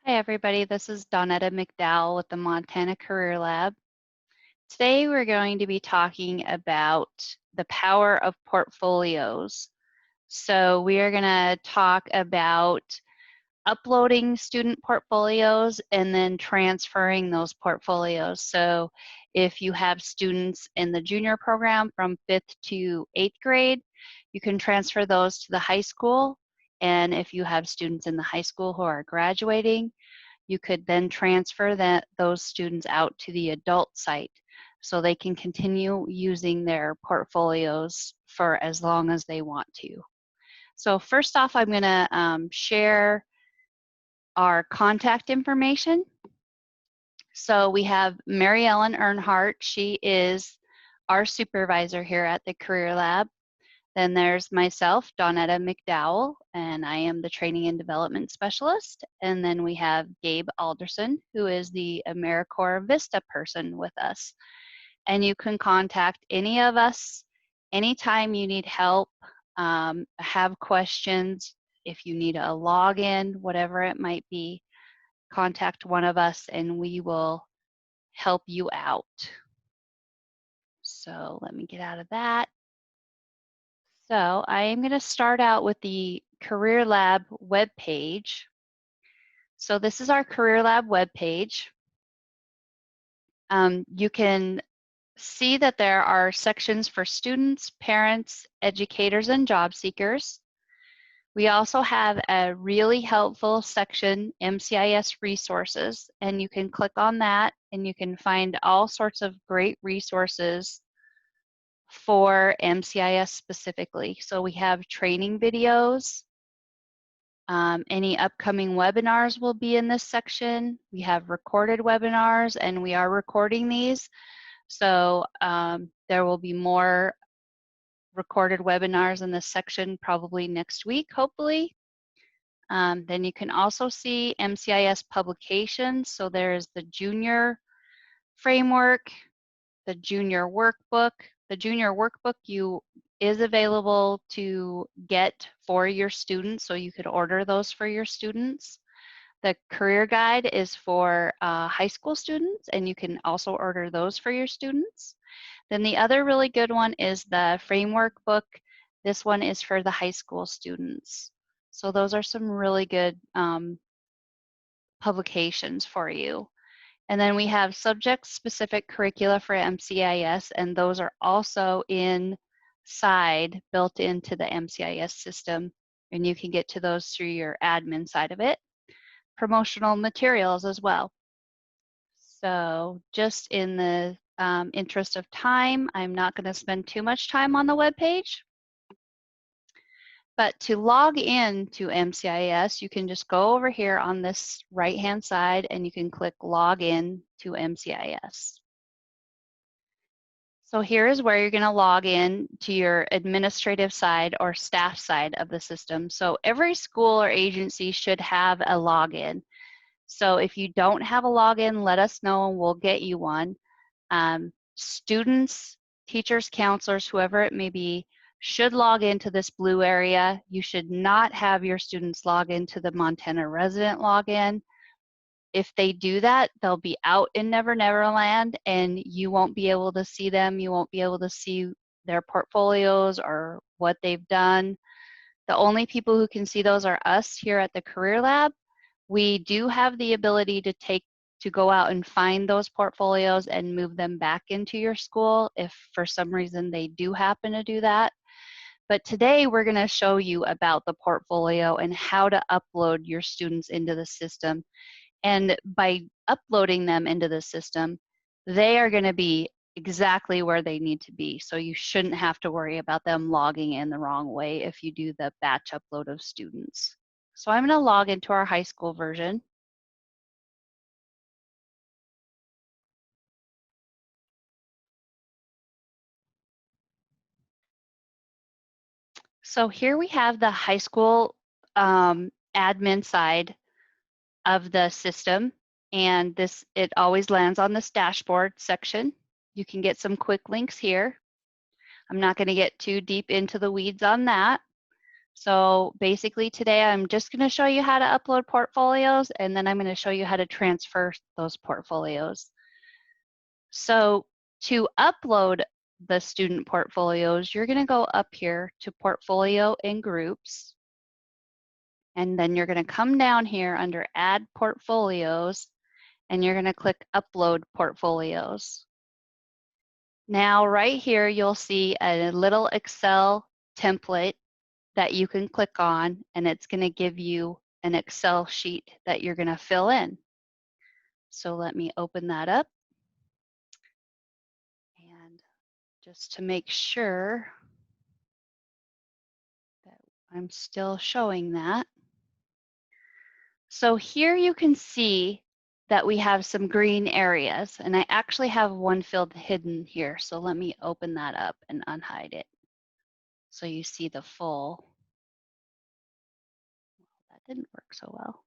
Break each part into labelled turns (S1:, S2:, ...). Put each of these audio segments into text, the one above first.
S1: Hi everybody, this is Dawnetta McDowell with the Montana Career Lab. Today we're going to be talking about the power of portfolios. So we are going to talk about uploading student portfolios and then transferring those portfolios. So if you have students in the junior program from 5th to 8th grade, you can transfer those to the high school. And if you have students in the high school who are graduating, you could then transfer those students out to the adult site so they can continue using their portfolios for as long as they want to. So first off, I'm going to share our contact information. So we have Mary Ellen Earnhardt. She is our supervisor here at the Career Lab. Then there's myself, Dawnetta McDowell, and I am the Training and Development Specialist. And then we have Gabe Alderson, who is the AmeriCorps Vista person with us. And you can contact any of us anytime you need help, have questions, if you need a login, whatever it might be, contact one of us and we will help you out. So let me get out of that. So I am going to start out with the Career Lab webpage. So this is our Career Lab webpage. You can see that there are sections for students, parents, educators, and job seekers. We also have a really helpful section, MCIS resources, and you can click on that and you can find all sorts of great resources for MCIS specifically. So we have training videos. Any upcoming webinars will be in this section. We have recorded webinars and we are recording these. So there will be more recorded webinars in this section probably next week, hopefully. Then you can also see MCIS publications. So there's the junior framework, the junior workbook. The junior workbook is available to get for your students, so you could order those for your students. The career guide is for high school students, and you can also order those for your students. Then the other really good one is the framework book. This one is for the high school students. So those are some really good publications for you. And then we have subject-specific curricula for MCIS, and those are also inside, built into the MCIS system, and you can get to those through your admin side of it. Promotional materials as well. So just in the interest of time, I'm not going to spend too much time on the webpage. But to log in to MCIS, you can just go over here on this right-hand side and you can click Log In to MCIS. So here is where you're going to log in to your administrative side or staff side of the system. So every school or agency should have a login. So if you don't have a login, let us know and we'll get you one. Students, teachers, counselors, whoever it may be, should log into this blue area. You should not have your students log into the Montana resident login. If they do that, they'll be out in Never Never Land and you won't be able to see them. You won't be able to see their portfolios or what they've done. The only people who can see those are us here at the Career Lab. We do have the ability to go out and find those portfolios and move them back into your school if for some reason they do happen to do that. But today we're going to show you about the portfolio and how to upload your students into the system. And by uploading them into the system, they are going to be exactly where they need to be. So you shouldn't have to worry about them logging in the wrong way if you do the batch upload of students. So I'm going to log into our high school version. So here we have the high school admin side of the system, and it always lands on this dashboard section. You can get some quick links here. I'm not going to get too deep into the weeds on that. So basically today I'm just going to show you how to upload portfolios, and then I'm going to show you how to transfer those portfolios. So to upload the student portfolios, you're going to go up here to Portfolio and Groups, and then you're going to come down here under Add Portfolios, and you're going to click Upload Portfolios. Now right here you'll see a little Excel template that you can click on, and it's going to give you an Excel sheet that you're going to fill in. So let me open that up, and just to make sure that I'm still showing that. So here you can see that we have some green areas, and I actually have one field hidden here. So let me open that up and unhide it so you see the full. That didn't work so well.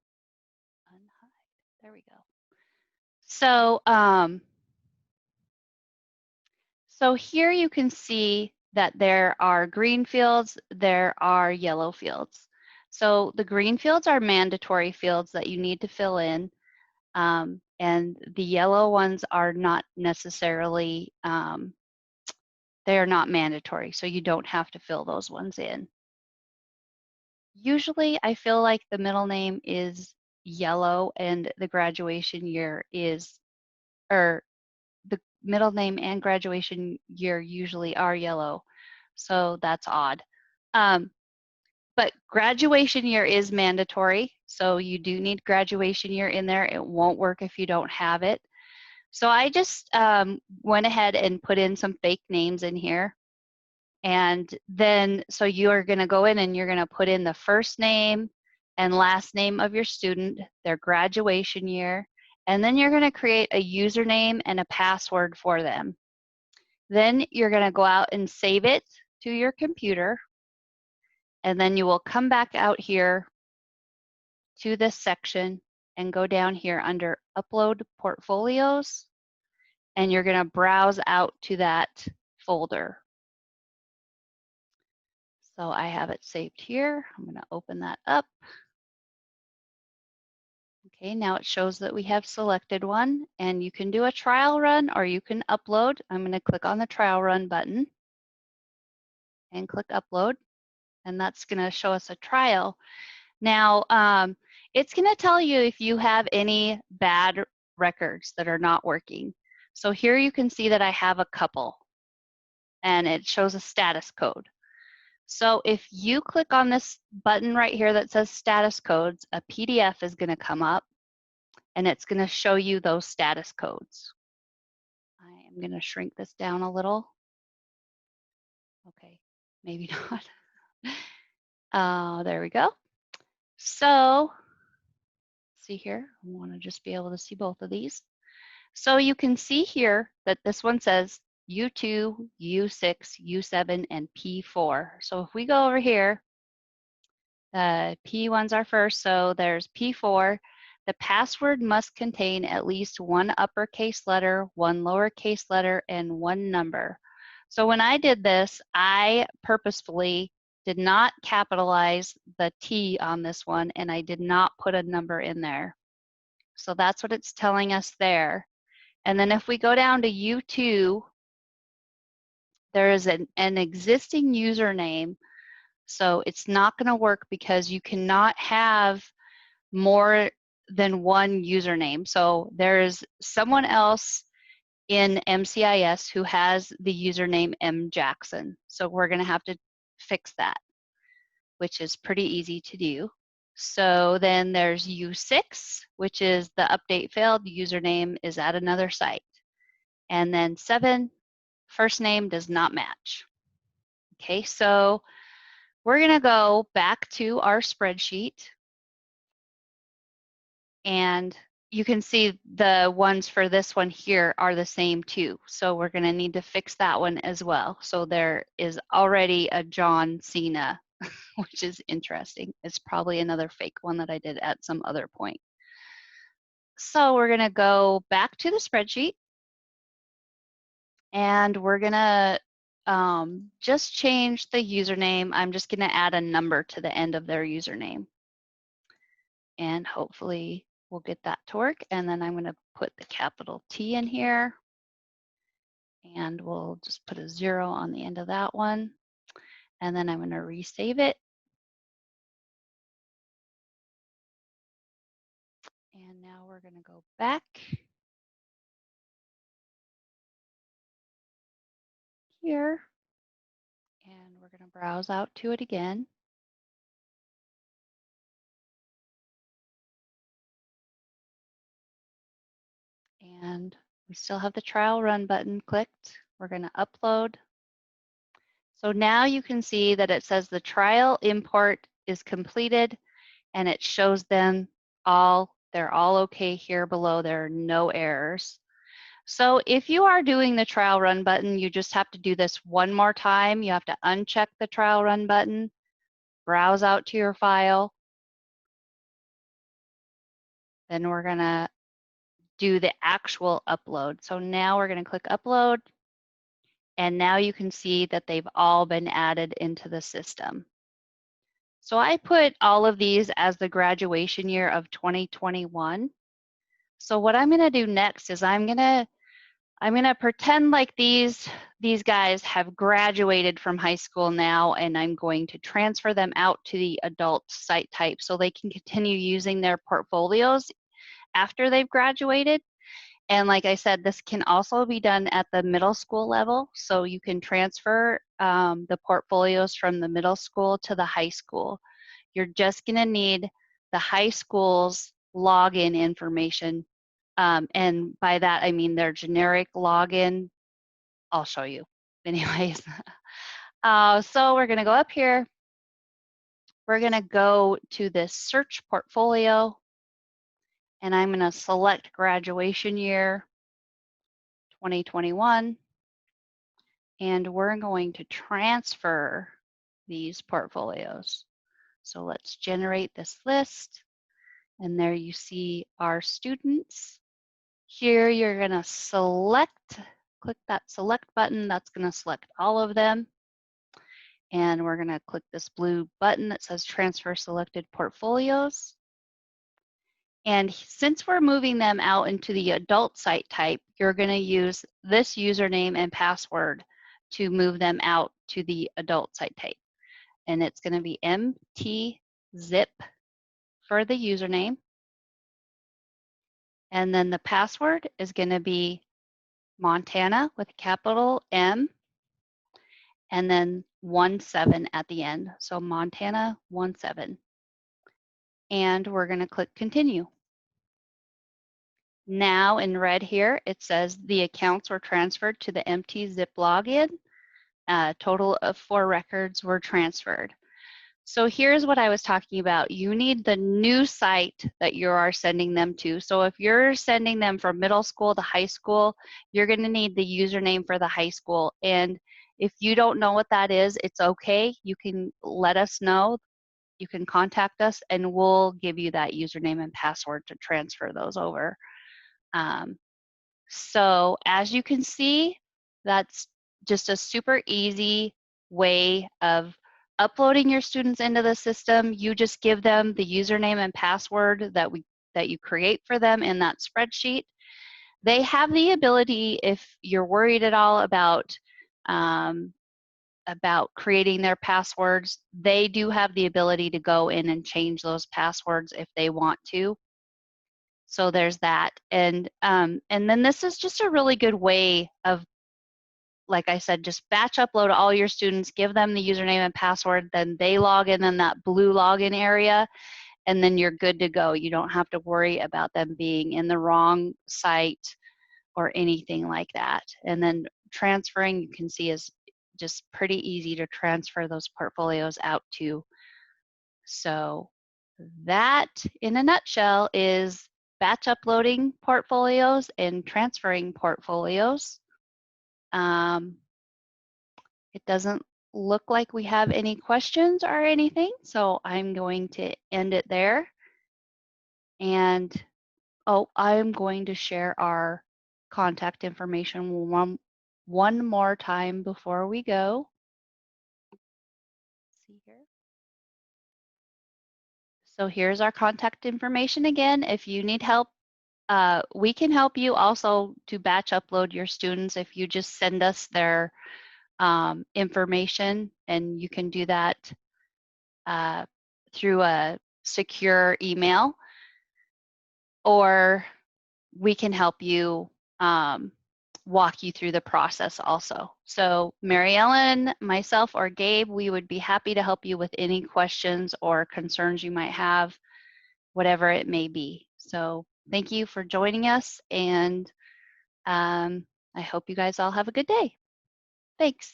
S1: Unhide. There we go. So here you can see that there are green fields, there are yellow fields. So the green fields are mandatory fields that you need to fill in, and the yellow ones are not necessarily, they are not mandatory, so you don't have to fill those ones in. Usually I feel like the middle name is yellow and the graduation year is, or the middle name and graduation year usually are yellow, so that's odd. But graduation year is mandatory, so you do need graduation year in there. It won't work if you don't have it. So I just went ahead and put in some fake names in here. And then, so you're going to go in and you're going to put in the first name and last name of your student, their graduation year, and then you're going to create a username and a password for them. Then you're going to go out and save it to your computer, and then you will come back out here to this section and go down here under Upload Portfolios, and you're going to browse out to that folder. So I have it saved here. I'm going to open that up. Okay, now it shows that we have selected one, and you can do a trial run or you can upload. I'm going to click on the trial run button and click upload, and that's going to show us a trial. Now, it's going to tell you if you have any bad records that are not working. So here you can see that I have a couple, and it shows a status code. So if you click on this button right here that says status codes, a PDF is going to come up, and it's going to show you those status codes. I am going to shrink this down a little. Okay, maybe not. There we go. So see here, I want to just be able to see both of these. So you can see here that this one says U2, U6, U7, and P4. So if we go over here, P1's our first, so there's P4. The password must contain at least one uppercase letter, one lowercase letter, and one number. So when I did this, I purposefully did not capitalize the T on this one, and I did not put a number in there. So that's what it's telling us there. And then if we go down to U2, there is an existing username. So it's not going to work because you cannot have more than one username. So there is someone else in MCIS who has the username M Jackson. So we're going to have to fix that, which is pretty easy to do. So then there's U6, which is the update failed. The username is at another site. And then 7, first name does not match. Okay, so we're going to go back to our spreadsheet, and you can see the ones for this one here are the same too. So we're going to need to fix that one as well. So there is already a John Cena, which is interesting. It's probably another fake one that I did at some other point. So we're going to go back to the spreadsheet, and we're going to just change the username. I'm just going to add a number to the end of their username. And hopefully we'll get that to work. And then I'm going to put the capital T in here. And we'll just put a 0 on the end of that one. And then I'm going to resave it. And now we're going to go back here. And we're going to browse out to it again. And we still have the trial run button clicked. We're going to upload. So now you can see that it says the trial import is completed, and it shows them all, they're all okay here below. There are no errors. So if you are doing the trial run button, you just have to do this one more time. You have to uncheck the trial run button, browse out to your file. Then we're going to do the actual upload. So now we're going to click upload. And now you can see that they've all been added into the system. So I put all of these as the graduation year of 2021. So what I'm going to do next is I'm going to pretend like these guys have graduated from high school now, and I'm going to transfer them out to the adult site type so they can continue using their portfolios after they've graduated. And like I said, this can also be done at the middle school level. So you can transfer the portfolios from the middle school to the high school. You're just going to need the high school's login information. And by that, I mean their generic login. I'll show you. Anyways, so we're going to go up here. We're going to go to this search portfolio. And I'm going to select graduation year 2021. And we're going to transfer these portfolios. So let's generate this list. And there you see our students. Here you're going to select, click that select button. That's going to select all of them. And we're going to click this blue button that says transfer selected portfolios. And since we're moving them out into the adult site type, you're going to use this username and password to move them out to the adult site type. And it's going to be mtzip for the username. And then the password is going to be Montana with a capital M and then 17 at the end. So Montana 17. And we're going to click continue. Now in red here, it says the accounts were transferred to the MCIS login. A total of 4 records were transferred. So here's what I was talking about. You need the new site that you are sending them to. So if you're sending them from middle school to high school, you're going to need the username for the high school. And if you don't know what that is, it's okay. You can let us know. You can contact us and we'll give you that username and password to transfer those over. So as you can see, that's just a super easy way of uploading your students into the system. You just give them the username and password that you create for them in that spreadsheet. They have the ability, if you're worried at all about creating their passwords, they do have the ability to go in and change those passwords if they want to. So there's that. And then this is just a really good way of, like I said, just batch upload all your students, give them the username and password, then they log in that blue login area, and then you're good to go. You don't have to worry about them being in the wrong site or anything like that. And then transferring, you can see, is just pretty easy to transfer those portfolios out to. So that, in a nutshell, is batch uploading portfolios and transferring portfolios. It doesn't look like we have any questions or anything, so I'm going to end it there. And I'm going to share our contact information one more time before we go. Let's see here. So here's our contact information again. If you need help, we can help you also to batch upload your students if you just send us their information, and you can do that through a secure email, or we can help you walk you through the process also. So Mary Ellen, myself, or Gabe, we would be happy to help you with any questions or concerns you might have, whatever it may be. So thank you for joining us, and I hope you guys all have a good day. Thanks.